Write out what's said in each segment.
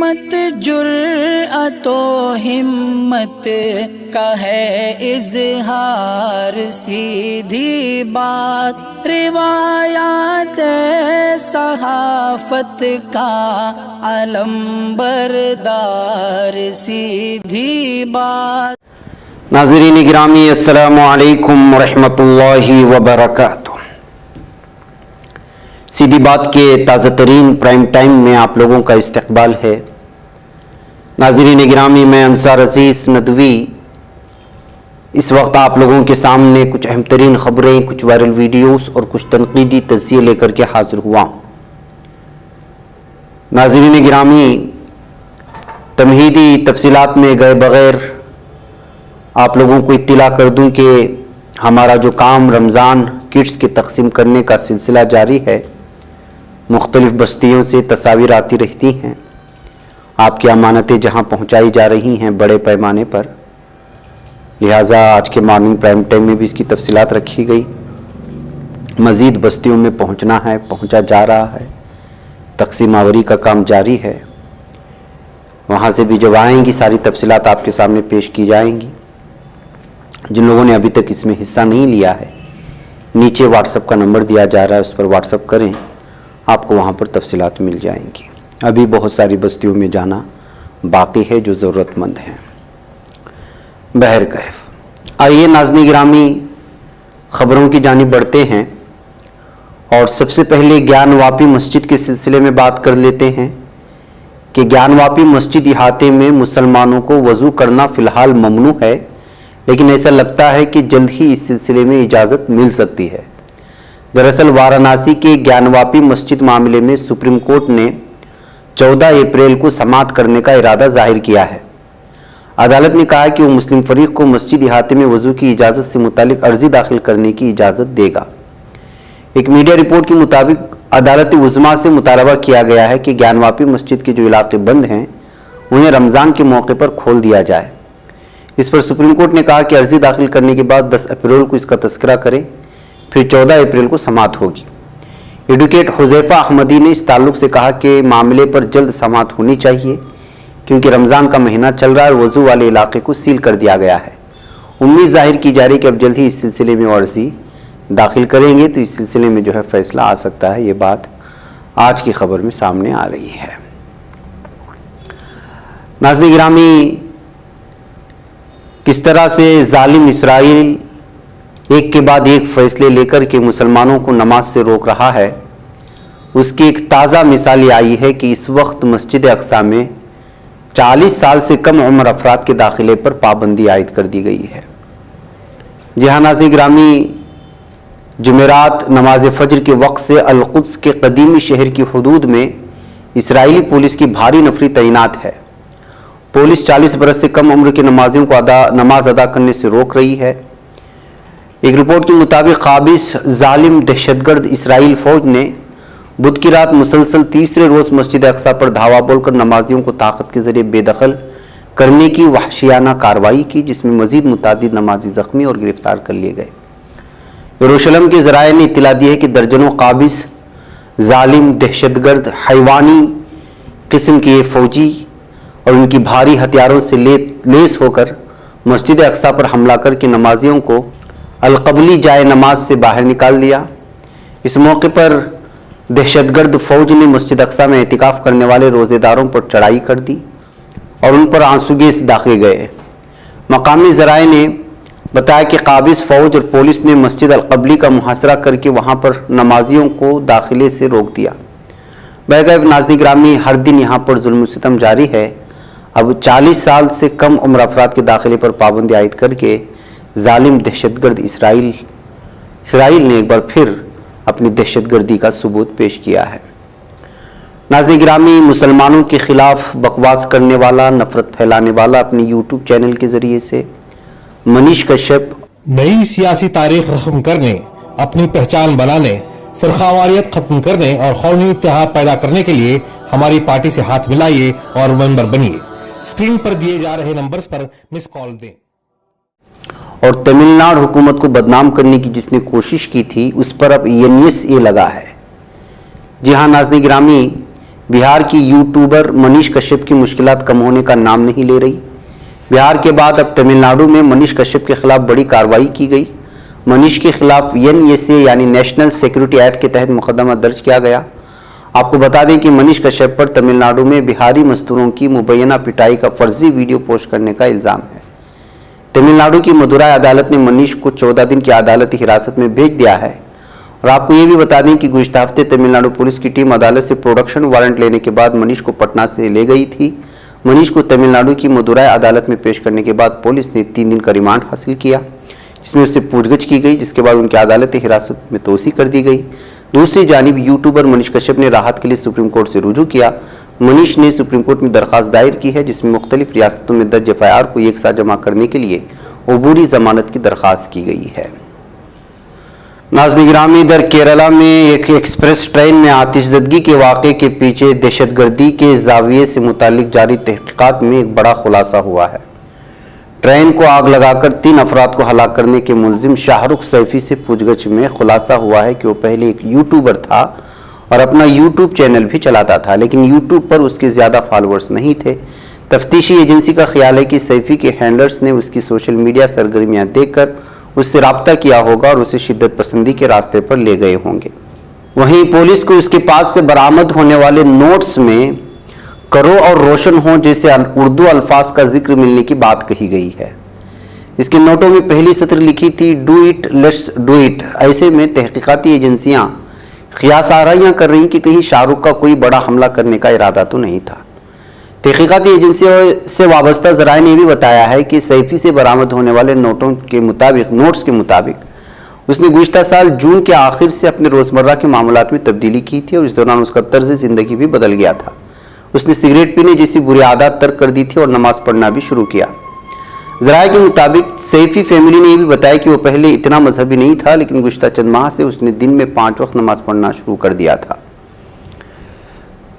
सीमत जुर्अतो हिम्मत का है इजहार, सीधी बात रिवायात सहाफत का अलंबरदार, सीधी बात। नाज़रीन गिरामी, अस्सलामु अलैकुम रहमतुल्लाहि व बरकातुहू। सीधी बात के ताज़ा तरीन प्राइम टाइम में आप लोगों का इस्तकबाल है। नाज़रीन गिरामी, मैं अंसार अजीज़ नदवी इस वक्त आप लोगों के सामने कुछ अहम तरीन ख़बरें, कुछ वायरल वीडियोस और कुछ तनकीदी तज़किये लेकर के हाजिर हुआ हूँ। नाज़रीन गिरामी, तमहीदी तफसीलात में गए बग़ैर आप लोगों को इत्तला कर दूं कि हमारा जो काम रमज़ान किट्स के तकसीम करने का सिलसिला जारी है। मुख्तलिफ़ बस्तियों से तस्वीर आती रहती हैं, आपकी अमानतें जहां पहुंचाई जा रही हैं बड़े पैमाने पर, लिहाजा आज के मॉर्निंग प्राइम टाइम में भी इसकी तफसीलात रखी गई। मज़ीद बस्तियों में पहुंचना है, पहुंचा जा रहा है, तकसीम आवरी का काम जारी है। वहाँ से भी जब आएंगी सारी तफसीलात आपके सामने पेश की जाएंगी। जिन लोगों ने अभी तक इसमें हिस्सा नहीं लिया है, नीचे व्हाट्सएप का नंबर दिया जा रहा है, उस पर व्हाट्सएप करें, आपको वहाँ पर तफसीलात मिल जाएंगी। अभी बहुत सारी बस्तियों में जाना बाकी है जो ज़रूरतमंद हैं। बहरकैफ, आइए नाज़रीन गिरामी ख़बरों की जानिब बढ़ते हैं और सबसे पहले ज्ञानवापी मस्जिद के सिलसिले में बात कर लेते हैं कि ज्ञानवापी मस्जिद इहाते में मुसलमानों को वज़ू करना फ़िलहाल ममनू है, लेकिन ऐसा लगता है कि जल्द ही इस सिलसिले में इजाज़त मिल सकती है। दरअसल वाराणसी के ज्ञानवापी मस्जिद मामले में सुप्रीम कोर्ट ने 14 अप्रैल को समाअत करने का इरादा जाहिर किया है। अदालत ने कहा कि वो मुस्लिम फरीक को मस्जिद इहाते में वज़ू की इजाज़त से मुतालिक अर्जी दाखिल करने की इजाज़त देगा। एक मीडिया रिपोर्ट के मुताबिक अदालत उज़्मा से मुतालबा किया गया है कि ज्ञानवापी मस्जिद के जो इलाके बंद हैं उन्हें रमज़ान के मौके पर खोल दिया जाए। इस पर सुप्रीम कोर्ट ने कहा कि अर्जी दाखिल करने के बाद 10 अप्रैल को इसका तस्करा करें, फिर 14 अप्रैल को समाअत होगी। एडवोकेट हुज़ैफा अहमदी ने इस ताल्लुक से कहा कि मामले पर जल्द समाअत होनी चाहिए क्योंकि रमज़ान का महीना चल रहा है और वज़ू वाले इलाके को सील कर दिया गया है। उम्मीद जाहिर की जा रही है कि अब जल्द ही इस सिलसिले में अर्जी दाखिल करेंगे तो इस सिलसिले में जो है फैसला आ सकता है। ये बात आज की खबर में सामने आ रही है। नाज़रीन गिरामी, किस तरह से जालिम इसराइल एक के बाद एक फैसले लेकर के मुसलमानों को नमाज से रोक रहा है, उसकी एक ताज़ा मिसाल आई है कि इस वक्त मस्जिद अक्सा में 40 साल से कम उम्र अफराद के दाखिले पर पाबंदी आयद कर दी गई है। जी हाँ नाज़रीन गिरामी, जुमेरात नमाज फजर के वक्त से अल-कुद्स के कदीमी शहर की हुदूद में इसराइली पुलिस की भारी नफरी तैनात है। पुलिस 40 बरस से कम उम्र के नमाजियों को नमाज अदा करने से रोक रही है। एक रिपोर्ट के मुताबिक काबिज जालिम दहशतगर्द इसराइल फौज ने बुध की रात मुसलसल तीसरे रोज़ मस्जिद अक्सा पर धावा बोलकर नमाजियों को ताकत के जरिए बेदखल करने की वहशियाना कार्रवाई की, जिसमें मजीद मुतादिद नमाजी जख्मी और गिरफ्तार कर लिए गए। यरूशलेम के ज़राए ने इत्तला दी है कि दर्जनों काबिज जालिम दहशतगर्द हैवानी किस्म के ये फौजी और उनकी भारी हथियारों से लेस होकर मस्जिद अक्सा पर हमला करके नमाजियों को अलकबली जाए नमाज से बाहर निकाल दिया। इस मौके पर दहशतगर्द फौज ने मस्जिद अक्सा में एतिकाफ करने वाले रोज़ेदारों पर चढ़ाई कर दी और उन पर आंसू गैस दागे गए। मकामी ज़राए ने बताया कि काबिज फौज और पुलिस ने मस्जिद अलकबली का मुहासरा करके वहाँ पर नमाजियों को दाखिले से रोक दिया। बहरकैफ नाज़रीन गिरामी, हर दिन यहाँ पर जुल्म सितम जारी है। अब 40 साल से कम उम्र अफराद के दाखिले पर पाबंदी आयद करके जालिम दहशतगर्द इसराइल ने एक बार फिर अपनी दहशतगर्दी का सबूत पेश किया है। नाज़रीन गिरामी, मुसलमानों के खिलाफ बकवास करने वाला, नफरत फैलाने वाला अपनी यूट्यूब चैनल के जरिए से मनीष कश्यप नई सियासी तारीख रस्म करने, अपनी पहचान बनाने, फिरकावारियत खत्म करने और कौमी इत्तेहाद पैदा करने के लिए हमारी पार्टी से हाथ मिलाइए और मेंबर बनिए। स्क्रीन पर दिए जा रहे नंबर्स पर मिस कॉल दें। और तमिलनाडु हुकूमत को बदनाम करने की जिसने कोशिश की थी उस पर अब NSA लगा है। जी हाँ नाज़रीन गिरामी, बिहार की यूट्यूबर मनीष कश्यप की मुश्किलात कम होने का नाम नहीं ले रही। बिहार के बाद अब तमिलनाडु में मनीष कश्यप के खिलाफ बड़ी कार्रवाई की गई। मनीष के खिलाफ NSA यानी नेशनल सिक्योरिटी एक्ट के तहत मुकदमा दर्ज किया गया। आपको बता दें कि मनीष कश्यप पर तमिलनाडु में बिहारी मजदूरों की मुबैना पिटाई का फर्जी वीडियो पोस्ट करने का इल्जाम है। तमिलनाडु की मदुराई अदालत ने मनीष को 14 दिन की अदालती हिरासत में भेज दिया है। और आपको ये भी बता दें कि गुज़िश्ता हफ्ते तमिलनाडु पुलिस की टीम अदालत से प्रोडक्शन वारंट लेने के बाद मनीष को पटना से ले गई थी। मनीष को तमिलनाडु की मदुराई अदालत में पेश करने के बाद पुलिस ने 3 दिन का रिमांड हासिल किया, जिसमें उससे पूछगछ की गई, जिसके बाद उनकी अदालती हिरासत में तोसी कर दी गई। दूसरी जानिब यूट्यूबर मनीष कश्यप ने राहत के लिए सुप्रीम कोर्ट से रुजू किया। मनीष ने सुप्रीम कोर्ट में दरखास्त दायर की है, जिसमें मुख्तलिफ रियासतों में दर्ज FIR को एक साथ जमा करने के लिए अबूरी जमानत की दरखास्त की गई है। नाज़रीन गिरामी, इधर केरला में एक एक्सप्रेस ट्रेन में आतिशज़दगी के वाक़े के पीछे दहशतगर्दी के जाविये से मुतालिक जारी तहक़ीक़ात में एक बड़ा खुलासा हुआ है। ट्रेन को आग लगाकर 3 अफराद को हलाक करने के मुलजिम शाहरुख सैफी से पूछगछ में खुलासा हुआ है कि वो पहले एक यूट्यूबर था और अपना यूट्यूब चैनल भी चलाता था, लेकिन यूट्यूब पर उसके ज़्यादा फॉलोअर्स नहीं थे। तफ्तीशी एजेंसी का ख्याल है कि सैफी के हैंडलर्स ने उसकी सोशल मीडिया सरगर्मियाँ देखकर उससे राब्ता किया होगा और उसे शिद्दत पसंदी के रास्ते पर ले गए होंगे। वहीं पुलिस को उसके पास से बरामद होने वाले नोट्स में करो और रोशन हो जैसे उर्दू अल्फाज का जिक्र मिलने की बात कही गई है। इसके नोटों में पहली सत्र लिखी थी, do it let's do it. ऐसे में तहकीकाती एजेंसियां क़ियास आराइयां कर रही कि कहीं शाहरुख का कोई बड़ा हमला करने का इरादा तो नहीं था। तहकीकाती एजेंसियों से वाबस्ता ज़राए ने भी बताया है कि सैफी से बरामद होने वाले नोट्स के मुताबिक उसने गुज़िश्ता साल जून के आखिर से अपने रोज़मर्रा के मामलात में तब्दीली की थी और इस दौरान उसका तर्ज ज़िंदगी भी बदल गया था। उसने सिगरेट पीने जैसी बुरी आदत तर्क कर दी थी और नमाज पढ़ना भी शुरू किया। ज़राए के मुताबिक सैफी फैमिली ने यह भी बताया कि वो पहले इतना मजहबी नहीं था, लेकिन गुज़िश्ता चंद माह से उसने दिन में 5 वक्त नमाज पढ़ना शुरू कर दिया था।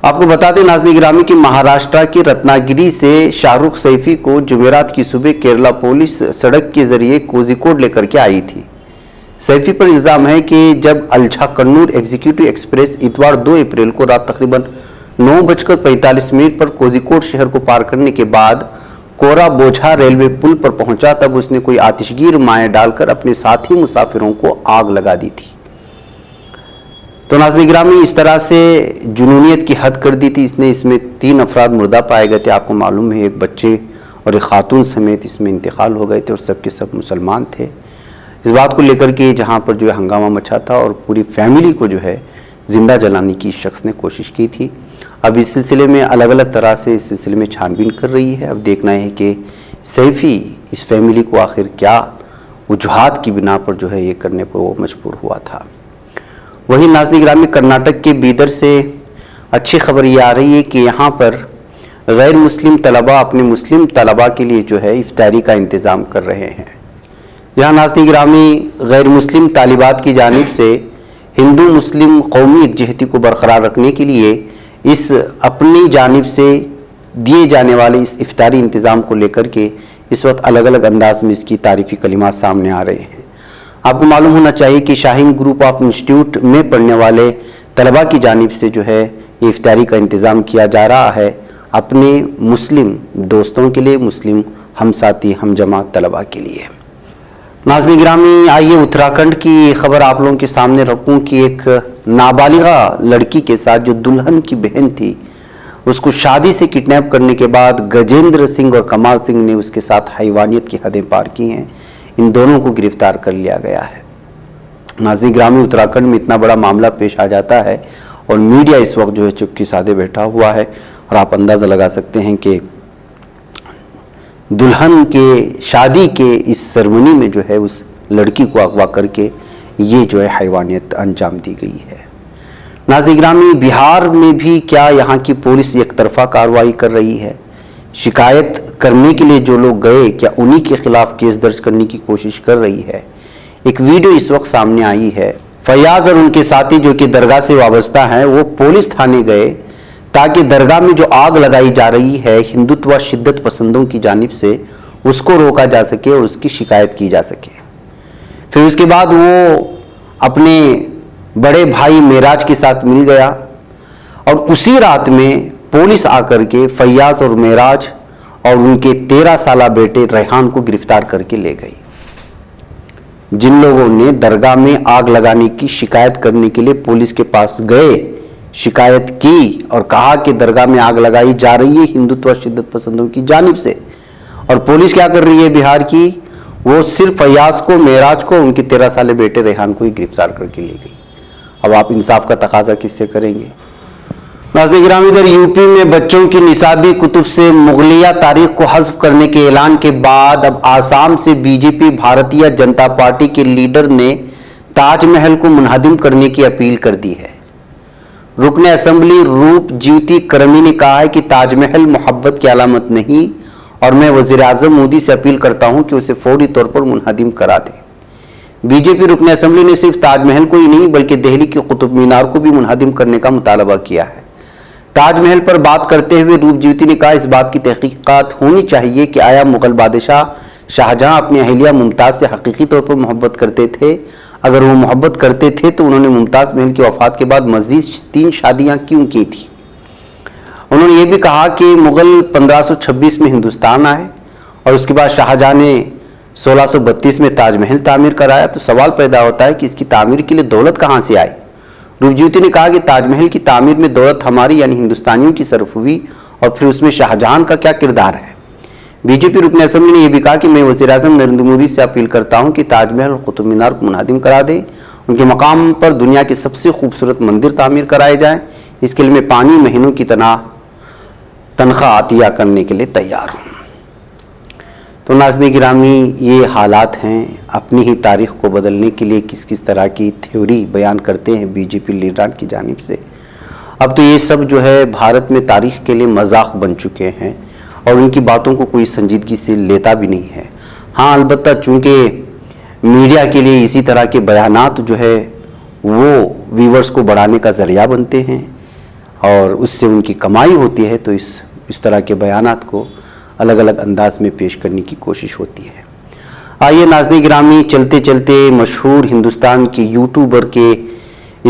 आपको बता दें नाज़रीन गिरामी कि महाराष्ट्र के रत्नागिरी से शाहरुख सैफी को जुमेरात की सुबह केरला पुलिस सड़क के जरिए कोझिकोड लेकर के आई थी। सैफी पर इल्ज़ाम है कि जब अलछा कन्नूर एग्जीक्यूटिव एक्सप्रेस इतवार 2 अप्रैल को रात तकरीबन 9:45 पर कोझिकोड शहर को पार करने के बाद कोरा बोझा रेलवे पुल पर पहुंचा, तब उसने कोई आतिशगीर माए डालकर अपने साथी मुसाफिरों को आग लगा दी थी। तो नाज़रीन गिरामी, इस तरह से जुनूनियत की हद कर दी थी इसने। इसमें 3 अफराद मुर्दा पाए गए थे। आपको मालूम है, एक बच्चे और एक खातून समेत इसमें इंतकाल हो गए थे और सब के सब मुसलमान थे। इस बात को लेकर के जहाँ पर जो है हंगामा मचा था और पूरी फैमिली को जो है जिंदा जलाने की इस शख्स ने कोशिश की थी। अब इस सिलसिले में अलग अलग तरह से इस सिलसिले में छानबीन कर रही है। अब देखना है कि सैफी इस फैमिली को आखिर क्या वजूहात की बिना पर जो है ये करने पर वो मजबूर हुआ था। वहीं नाज़रीन गिरामी, कर्नाटक के बीदर से अच्छी खबर ये आ रही है कि यहाँ पर गैर मुस्लिम तलबा अपने मुस्लिम तलबा के लिए जो है इफ्तारी का इंतज़ाम कर रहे हैं। यहाँ नाज़रीन गिरामी, गैर मुस्लिम तालिबात की जानिब से हिंदू मुस्लिम कौमी यकजहती को बरकरार रखने के लिए इस अपनी जानिब से दिए जाने वाले इस इफ्तारी इंतज़ाम को लेकर के इस वक्त अलग अलग अंदाज में इसकी तारीफ़ी कलिमात सामने आ रहे हैं। आपको मालूम होना चाहिए कि शाहीन ग्रुप ऑफ इंस्टीट्यूट में पढ़ने वाले तलबा की जानिब से जो है ये इफ्तारी का इंतज़ाम किया जा रहा है अपने मुस्लिम दोस्तों के लिए, मुस्लिम हमसाथी हमजमा तलबा के लिए। नाज़रीन गिरामी, आइए उत्तराखंड की खबर आप लोगों के सामने रखूं कि एक नाबालिगा लड़की के साथ जो दुल्हन की बहन थी, उसको शादी से किडनैप करने के बाद गजेंद्र सिंह और कमाल सिंह ने उसके साथ हैवानियत की हदें पार की हैं। इन दोनों को गिरफ्तार कर लिया गया है। नाज़रीन गिरामी, उत्तराखंड में इतना बड़ा मामला पेश आ जाता है और मीडिया इस वक्त जो है चुपके साधे बैठा हुआ है और आप अंदाज़ा लगा सकते हैं कि दुल्हन के शादी के इस सेरेमनी में जो है उस लड़की को अगवा करके ये जो है हैवानियत अंजाम दी गई है। नाज़रीन गिरामी, बिहार में भी क्या यहाँ की पुलिस एक तरफा कार्रवाई कर रही है? शिकायत करने के लिए जो लोग गए, क्या उन्हीं के खिलाफ केस दर्ज करने की कोशिश कर रही है? एक वीडियो इस वक्त सामने आई है। फयाज और उनके साथी जो कि दरगाह से वाबस्ता हैं, वो पुलिस थाने गए ताकि दरगाह में जो आग लगाई जा रही है हिंदुत्व शिद्दत पसंदों की जानिब से, उसको रोका जा सके और उसकी शिकायत की जा सके। फिर उसके बाद वो अपने बड़े भाई मेराज के साथ मिल गया और उसी रात में पुलिस आकर के फैयाज और मेराज और उनके 13 साला बेटे रेहान को गिरफ्तार करके ले गई। जिन लोगों ने दरगाह में आग लगाने की शिकायत करने के लिए पुलिस के पास गए, शिकायत की और कहा कि दरगाह में आग लगाई जा रही है हिंदुत्व शिद्दत पसंदों की जानिब से, और पुलिस क्या कर रही है बिहार की, वो सिर्फ फैयाज को, मेराज को, उनके 13 साले बेटे रेहान को ही गिरफ्तार करके ले गई। अब आप इंसाफ का तकाजा किससे करेंगे? नाज़रीन गिरामी, इधर यूपी में बच्चों की निसाबी कुतुब से मुगलिया तारीख को हज़्फ करने के ऐलान के बाद अब आसाम से बीजेपी भारतीय जनता पार्टी के लीडर ने ताजमहल को मुनहदिम करने की अपील कर दी है। रुकने असेंबली रूप ज्योति कर्मी ने कहा है कि ताजमहल मोहब्बत की अलामत नहीं, और मैं वज़ीर आज़म मोदी से अपील करता हूं कि उसे फौरी तौर पर मुनहदिम करा दें। बीजेपी रुकने असेंबली ने सिर्फ ताजमहल को ही नहीं बल्कि दिल्ली की कुतुब मीनार को भी मुनहदिम करने का मुतालबा किया है। ताजमहल पर बात करते हुए रूप ज्योति ने कहा, इस बात की तहकीकात होनी चाहिए कि आया मुगल बादशाह शाहजहां अपनी अहलिया मुमताज़ से हकीकी तौर पर मोहब्बत करते थे। अगर वो मोहब्बत करते थे तो उन्होंने मुमताज़ महल की वफ़ात के बाद मज़ीद 3 शादियां क्यों की थी? उन्होंने ये भी कहा कि मुगल 1526 में हिंदुस्तान आए और उसके बाद शाहजहां ने 1632 में ताजमहल तामीर कराया। तो सवाल पैदा होता है कि इसकी तामीर के लिए दौलत कहाँ से आई? रूप ज्योति ने कहा कि ताजमहल की तामीर में दौलत हमारी यानी हिंदुस्तानियों की सरफ हुई, और फिर उसमें शाहजहां का क्या किरदार है? बीजेपी रुकने असेंबली ने यह भी कहा कि मैं वज़ीर आज़म नरेंद्र मोदी से अपील करता हूं कि ताजमहल और कुतुब मीनार को मुनादिम करा दें। उनके मकाम पर दुनिया के सबसे खूबसूरत मंदिर तामीर कराए जाएं। इसके लिए मैं 5 महीनों की तनख्वाह अतिया करने के लिए तैयार हूँ। तो नाज़रीन गिरामी, ये हालात हैं। अपनी ही तारीख को बदलने के लिए किस किस तरह की थ्योरी बयान करते हैं बीजेपी लीडरान की जानिब से। अब तो ये सब जो है भारत में तारीख के लिए मजाक बन चुके हैं और उनकी बातों को कोई संजीदगी से लेता भी नहीं है। हाँ, अलबत्ता चूँकि मीडिया के लिए इसी तरह के बयानात जो है वो व्यूवर्स को बढ़ाने का ज़रिया बनते हैं और उससे उनकी कमाई होती है, तो इस तरह के बयानात को अलग अलग अंदाज में पेश करने की कोशिश होती है। आइए नाज़रीन गिरामी, चलते चलते मशहूर हिंदुस्तान के यूट्यूबर के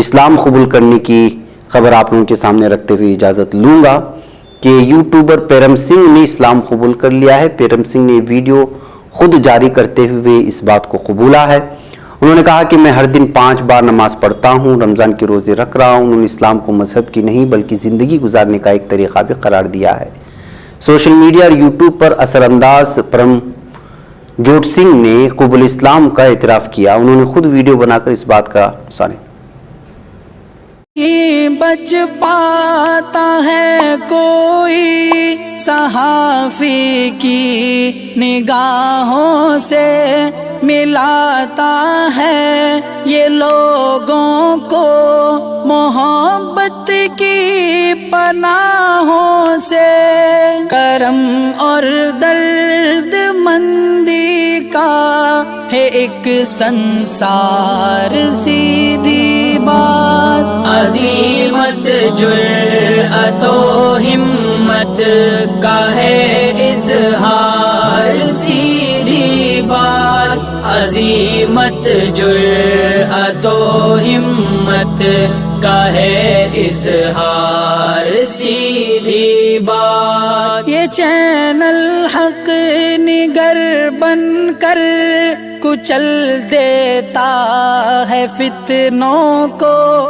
इस्लाम कबूल करने की खबर आप लोगों के सामने रखते हुए इजाज़त लूँगा कि यूट्यूबर पेरम सिंह ने इस्लाम कबूल कर लिया है। पेरम सिंह ने वीडियो खुद जारी करते हुए इस बात को कबूला है। उन्होंने कहा कि मैं हर दिन 5 बार नमाज पढ़ता हूँ, रमज़ान के रोज़े रख रहा हूँ। उन्होंने इस्लाम को मजहब की नहीं बल्कि ज़िंदगी गुजारने का एक तरीक़ा भी करार दिया है। सोशल मीडिया और यूट्यूब पर असरअंदाज परमजोत सिंह ने कबूल इस्लाम का एतराफ़ किया। उन्होंने खुद वीडियो बनाकर इस बात का बच पाता है कोई सहाफ़ी की निगाहों से, मिलाता है ये लोगों को मोहब्बत की पनाहों से। करम और दर्द मंदी का है एक संसार, सीधी बात अज़ीमत जुर्अतो हिम्मत का है इज़हार, सीधी बात अज़ीमत जुर्अतो हिम्मत का है इज़हार, सीधी बात। ये चैनल हक निगर बनकर कुचल देता है फितनों को।